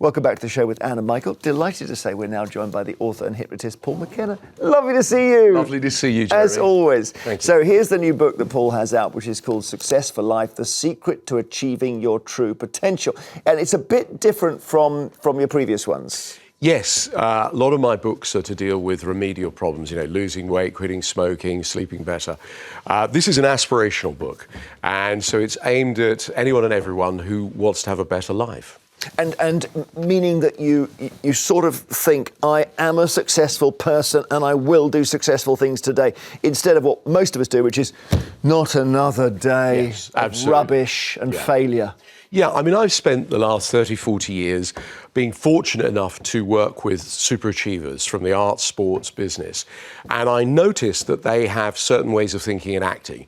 Welcome back to the show with Anne and Michael. Delighted to say we're now joined by the author and hypnotist Paul McKenna. Lovely to see you. Lovely to see you, Jeremy. As always. Thank you. So here's the new book that Paul has out, which is called Success for Life, The Secret to Achieving Your True Potential. And it's a bit different from your previous ones. Yes, a lot of my books are to deal with remedial problems, losing weight, quitting smoking, sleeping better. This is an aspirational book, and so it's aimed at anyone and everyone who wants to have a better life. And meaning that you sort of think, I am a successful person and I will do successful things today, instead of what most of us do, which is not another day of rubbish and failure. Yeah, I mean, I've spent the last 30, 40 years being fortunate enough to work with super achievers from the arts, sports, business. And I noticed that they have certain ways of thinking and acting.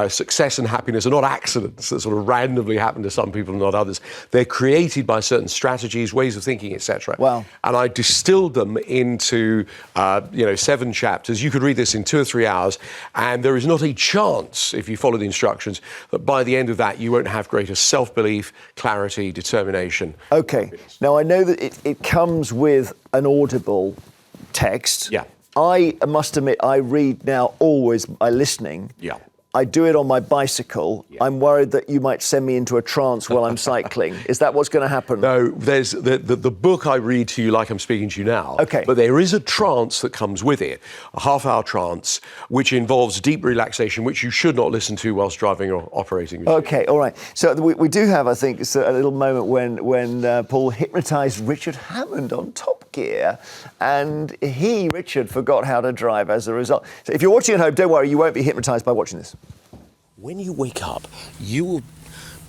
Success and happiness are not accidents that sort of randomly happen to some people and not others. They're created by certain strategies, ways of thinking, etc. Wow. And I distilled them into, 7 chapters. You could read this in 2 or 3 hours, and there is not a chance, if you follow the instructions, that by the end of that you won't have greater self-belief, clarity, determination. Okay. Now, I know that it comes with an audible text. Yeah. I must admit, I read now always by listening. Yeah. I do it on my bicycle. Yeah. I'm worried that you might send me into a trance while I'm cycling. Is that what's going to happen? No, there's the book I read to you like I'm speaking to you now. Okay. But there is a trance that comes with it, a half-hour trance, which involves deep relaxation, which you should not listen to whilst driving or operating. Okay, all right. So we do have, I think, a little moment when Paul hypnotised Richard Hammond on Top Gear, and Richard, forgot how to drive as a result. So if you're watching at home, don't worry, you won't be hypnotised by watching this. When you wake up, you will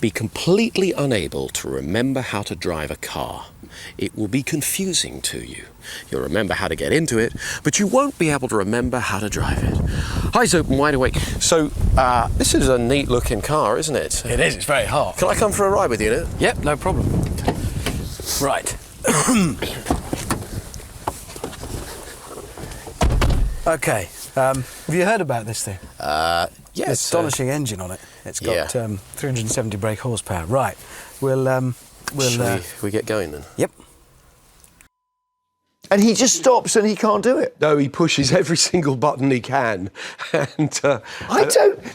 be completely unable to remember how to drive a car. It will be confusing to you. You'll remember how to get into it, but you won't be able to remember how to drive it. Eyes open, wide awake. So, this is a neat looking car, isn't it? It is, it's very hard. Can I come for a ride with you in it? Yep, no problem. Right. Okay, have you heard about this thing? Yes. Astonishing engine on it. It's got 370 brake horsepower. Right, Shall we get going then? Yep. And he just stops and he can't do it. No, he pushes every single button he can. And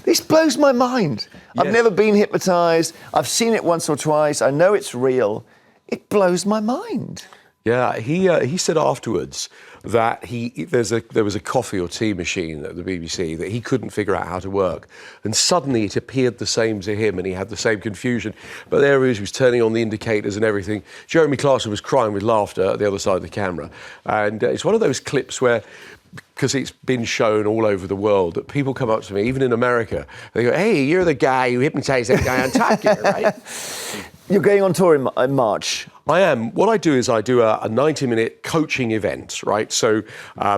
This blows my mind. Yes. I've never been hypnotised. I've seen it once or twice. I know it's real. It blows my mind. yeah, he said afterwards that there was a coffee or tea machine at the BBC that he couldn't figure out how to work, and suddenly it appeared the same to him, and he had the same confusion. But there he was turning on the indicators and everything. Jeremy Clarkson was crying with laughter at the other side of the camera, and it's one of those clips where, because it's been shown all over the world, that people come up to me, even in America, they go, "Hey, you're the guy who hypnotised that guy on Top Gear, right?" You're going on tour in March. I am. What I do is I do a 90-minute coaching event, right? So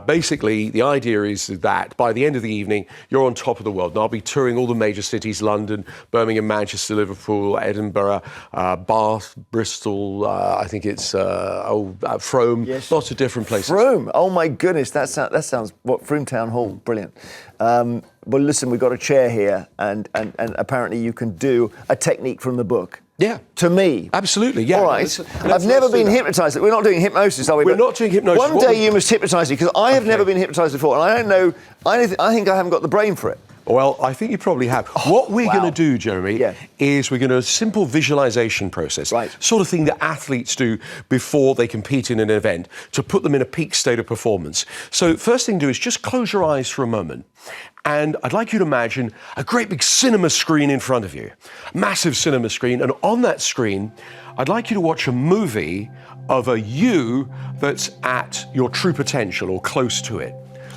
basically the idea is that by the end of the evening, you're on top of the world. And I'll be touring all the major cities: London, Birmingham, Manchester, Liverpool, Edinburgh, Bath, Bristol, I think it's Frome, lots of different places. Frome, oh my goodness, that sounds, Frome Town Hall, brilliant. Well, listen, we've got a chair here, and apparently you can do a technique from the book. Yeah. To me. Absolutely, yeah. All right. I've never been hypnotised. We're not doing hypnosis, are we? We're not doing hypnosis. One day you must hypnotise me, because I have never been hypnotised before, and I don't know, I think I haven't got the brain for it. Well, I think you probably have. What we're going to do, Jeremy, is we're going to do a simple visualisation process, sort of thing that athletes do before they compete in an event, to put them in a peak state of performance. So first thing to do is just close your eyes for a moment. And I'd like you to imagine a great big cinema screen in front of you, massive cinema screen. And on that screen, I'd like you to watch a movie of a you that's at your true potential or close to it.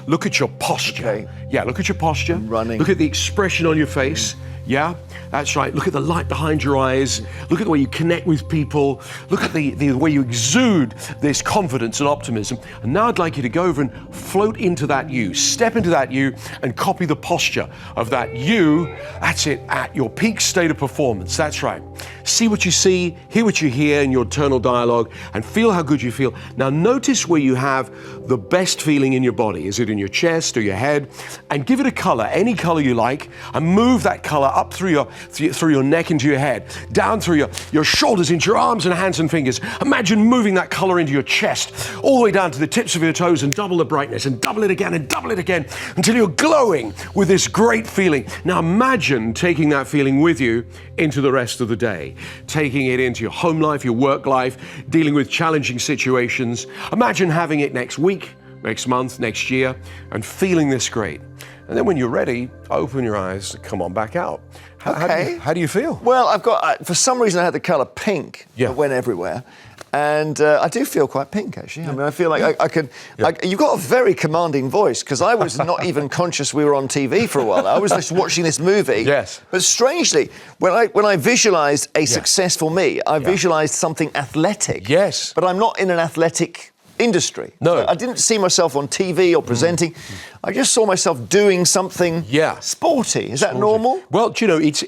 Look at your posture. Okay. Yeah, look at your posture. Running. Look at the expression on your face. Yeah, that's right. Look at the light behind your eyes. Look at the way you connect with people. Look at the way you exude this confidence and optimism. And now I'd like you to go over and float into that you. Step into that you and copy the posture of that you. That's it, at your peak state of performance. That's right. See what you see, hear what you hear in your internal dialogue, and feel how good you feel. Now notice where you have the best feeling in your body. Is it in your chest or your head? And give it a color, any color you like, and move that color up through your neck into your head, down through your shoulders into your arms and hands and fingers. Imagine moving that colour into your chest, all the way down to the tips of your toes, and double the brightness, and double it again, and double it again, until you're glowing with this great feeling. Now imagine taking that feeling with you into the rest of the day, taking it into your home life, your work life, dealing with challenging situations. Imagine having it next week, next month, next year, and feeling this great. And then when you're ready, open your eyes, come on back out. How do you feel? Well, I've got, for some reason I had the colour pink that went everywhere. And I do feel quite pink, actually. I mean, I feel like I could... you've got a very commanding voice, because I was not even conscious we were on TV for a while. I was just watching this movie. Yes. But strangely, when I visualised a successful me, I visualised something athletic. Yes. But I'm not in an athletic industry. No. So I didn't see myself on TV or presenting. I just saw myself doing something sporty. Is that normal? Well, do you know, it's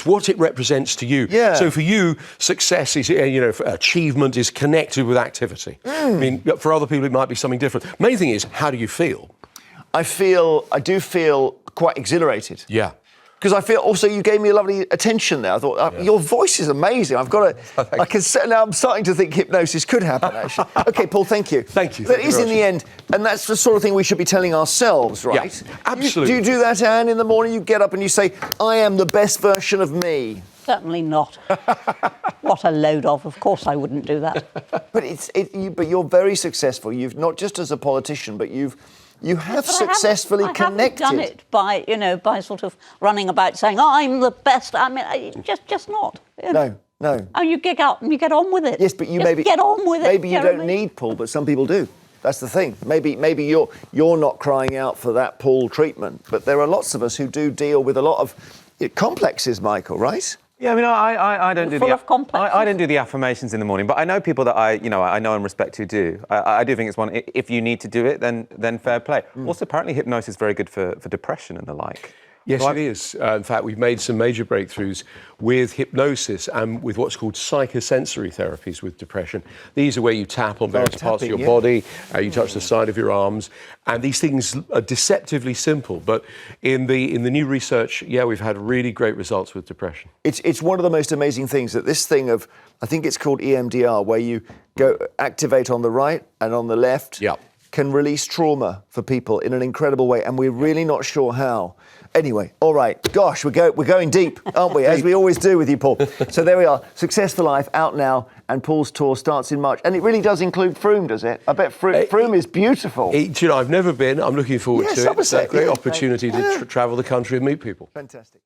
what it represents to you. Yeah. So for you, success is, achievement is connected with activity. I mean, for other people, it might be something different. Main thing is, how do you feel? I do feel quite exhilarated. Yeah. Because I feel also you gave me a lovely attention there. I thought, your voice is amazing. I've got to, now I'm starting to think hypnosis could happen, actually. OK, Paul, thank you. Thank you. That is in the end, and that's the sort of thing we should be telling ourselves, right? Yeah, absolutely. Do you do that, Anne, in the morning? You get up and you say, I am the best version of me. Certainly not. What a load of. Of course I wouldn't do that. But you're very successful. You've not just as a politician, but you have successfully connected. I haven't done it by sort of running about saying, I'm the best. I mean, just not. No. Oh, you get up and you get on with it. Yes, but you just maybe get on with it. Maybe you don't need Paul, but some people do. That's the thing. Maybe you're not crying out for that Paul treatment, but there are lots of us who do deal with a lot of complexes, Michael, right? Yeah, I mean, I don't do I don't do the affirmations in the morning, but I know people that I know and respect who do. I do think it's one. If you need to do it, then fair play. Also, apparently, hypnosis is very good for depression and the like. Yes, it is. In fact, we've made some major breakthroughs with hypnosis and with what's called psychosensory therapies with depression. These are where you tap on various parts of your body, you touch the side of your arms, and these things are deceptively simple. But in the new research, we've had really great results with depression. It's one of the most amazing things that this thing of, I think it's called EMDR, where you go activate on the right and on the left. Yeah. Can release trauma for people in an incredible way, and we're really not sure how. Anyway, all right, gosh, we're going deep, aren't we? As we always do with you, Paul. So there we are, Successful Life out now, and Paul's tour starts in March. And it really does include Frome, does it? I bet Frome is beautiful. I've never been. I'm looking forward to it. Somerset, It's a great opportunity to travel the country and meet people. Fantastic.